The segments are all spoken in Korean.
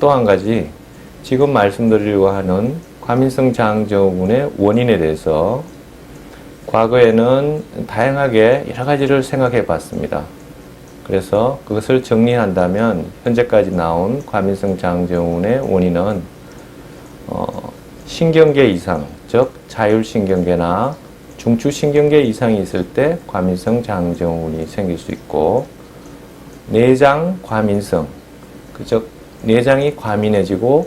또 한 가지 지금 말씀드리려고 하는 과민성 장증후군의 원인에 대해서 과거에는 다양하게 여러 가지를 생각해 봤습니다. 그래서 그것을 정리한다면 현재까지 나온 과민성 장증후군의 원인은 신경계 이상, 즉 자율신경계나 중추신경계 이상이 있을 때 과민성 장증후군이 생길 수 있고, 내장 과민성, 즉 내장이 과민해지고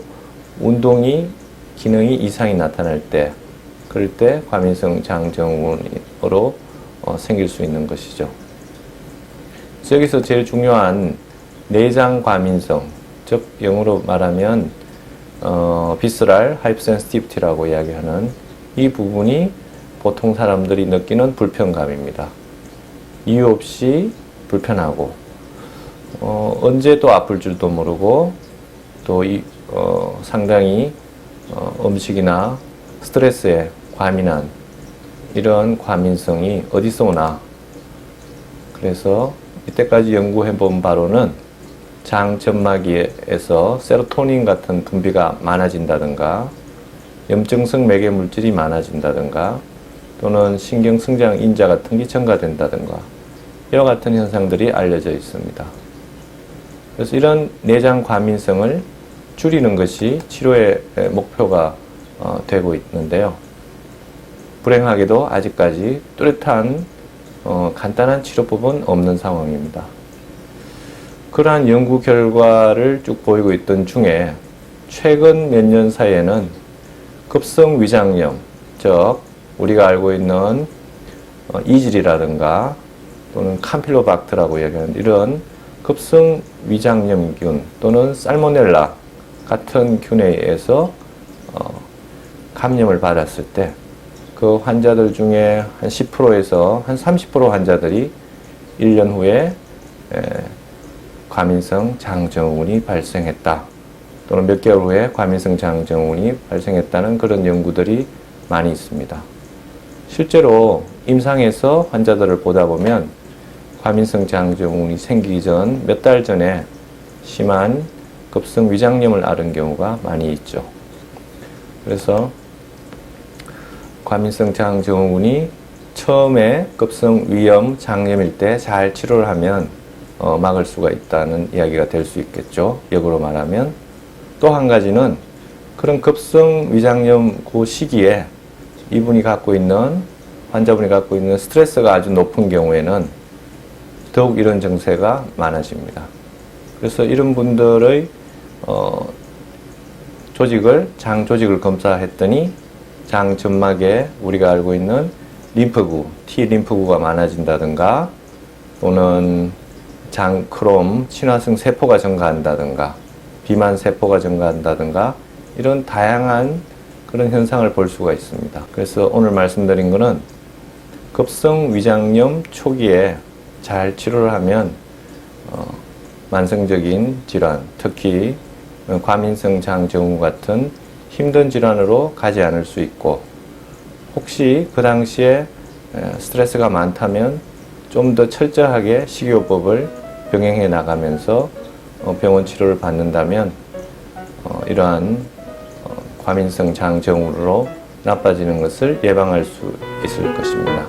운동이 기능이 이상이 나타날 때, 그럴 때 과민성 장증후군으로 생길 수 있는 것이죠. 여기서 제일 중요한 내장 과민성, 즉 영어로 말하면 visceral hypersensitivity라고 이야기하는 이 부분이 보통 사람들이 느끼는 불편감입니다. 이유 없이 불편하고 언제 또 아플 줄도 모르고 또 상당히 음식이나 스트레스에 과민한 이런 과민성이 어디서 오나. 그래서 이때까지 연구해 본 바로는 장 점막에서 세로토닌 같은 분비가 많아진다든가, 염증성 매개 물질이 많아진다든가, 또는 신경성장 인자 같은 게 증가된다든가, 이와 같은 현상들이 알려져 있습니다. 그래서 이런 내장 과민성을 줄이는 것이 치료의 목표가 되고 있는데요. 불행하게도 아직까지 뚜렷한 간단한 치료법은 없는 상황입니다. 그러한 연구 결과를 쭉 보이고 있던 중에 최근 몇 년 사이에는 급성 위장염, 즉 우리가 알고 있는 이질이라든가 또는 캄필로박터라고 얘기하는 이런 급성 위장염균 또는 살모넬라 같은 균에 의해서 감염을 받았을 때 그 환자들 중에 한 10%에서 한 30% 환자들이 1년 후에 과민성 장증후군이 발생했다, 또는 몇 개월 후에 과민성 장증후군이 발생했다는 그런 연구들이 많이 있습니다. 실제로 임상에서 환자들을 보다 보면 과민성 장증후군이 생기기 전 몇 달 전에 심한 급성 위장염을 앓은 경우가 많이 있죠. 그래서 과민성 장증후군이 처음에 급성 위염, 장염일 때 잘 치료를 하면 막을 수가 있다는 이야기가 될 수 있겠죠. 역으로 말하면. 또 한 가지는 그런 급성 위장염 그 시기에 환자분이 갖고 있는 스트레스가 아주 높은 경우에는 더욱 이런 증세가 많아집니다. 그래서 이런 분들의 장 조직을 검사했더니 장 점막에 우리가 알고 있는 림프구, T 림프구가 많아진다든가, 또는 장 크롬, 친화성 세포가 증가한다든가, 비만 세포가 증가한다든가, 이런 다양한 그런 현상을 볼 수가 있습니다. 그래서 오늘 말씀드린 것은 급성 위장염 초기에 잘 치료를 하면 만성적인 질환, 특히 과민성 장증후군 같은 힘든 질환으로 가지 않을 수 있고, 혹시 그 당시에 스트레스가 많다면 좀 더 철저하게 식이요법을 병행해 나가면서 병원 치료를 받는다면 이러한 과민성 장증후군으로 나빠지는 것을 예방할 수 있을 것입니다.